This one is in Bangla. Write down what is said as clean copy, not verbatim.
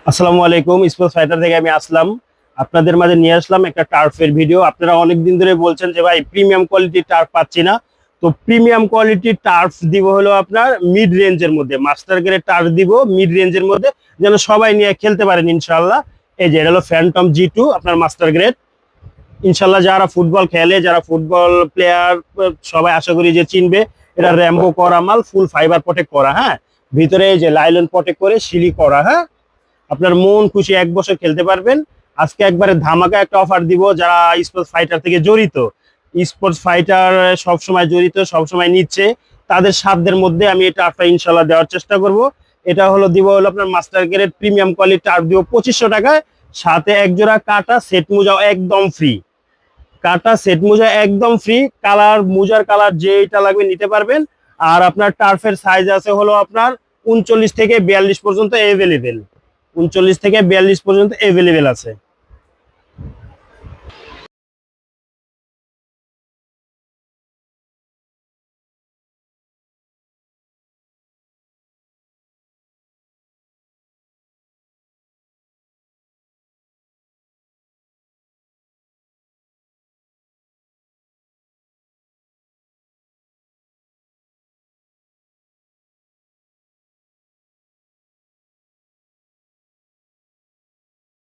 আসসালামু আলাইকুম। স্পোর্টস ফাইটার থেকে আমি আসলাম, আপনাদের মাঝে নিয়ে আসলাম একটা টার্ফের ভিডিও। আপনারা অনেকদিন ধরে বলছেন যে ভাই প্রিমিয়াম কোয়ালিটির টার্ফ পাচ্ছি না, তো প্রিমিয়াম কোয়ালিটির টার্ফ দিব হলো আপনার মিড রেঞ্জের মধ্যে, মাস্টার গ্রেড টার্ফ দিব মিড রেঞ্জের মধ্যে, যেন সবাই নিয়ে খেলতে পারেন ইনশাল্লাহ। এই যে এটা হলো ফ্যান্টম G2 আপনার মাস্টার গ্রেড। ইনশাল্লাহ যারা ফুটবল খেলে, যারা ফুটবল প্লেয়ার, সবাই আশা করি যে চিনবে। এটা র্যাম্বো করা মাল, ফুল ফাইবার প্রটেক্ট করা, হ্যাঁ, ভিতরে এই যে লাইলন প্রটেক্ট করে সিলি করা, হ্যাঁ। আপনার মন খুশি 1 বছর খেলতে পারবেন। আজকে একবারে ধামাকা একটা অফার দিব, যারা স্পোর্টস ফাইটার থেকে জড়িত, স্পোর্টস ফাইটার সবসময় জড়িত, সবসময় নিচ্ছে, তাদের সাধ্যের মধ্যে আমি এটা আপনার ইনশাল্লাহ দেওয়ার চেষ্টা করব। এটা হলো দিব হলো আপনার master grade premium quality turf দিব 2500 টাকায়, সাথে এক জোড়া কাটা সেট মোজা একদম ফ্রি। কাটা সেট মোজা একদম ফ্রি, কালার মোজার কালার যেটা লাগবে নিতে পারবেন। আর আপনার টার্ফের সাইজ আছে হলো আপনার 39 থেকে 42 পর্যন্ত এভেলেবেল, 39 থেকে 42 পর্যন্ত এভেলেবেল আছে।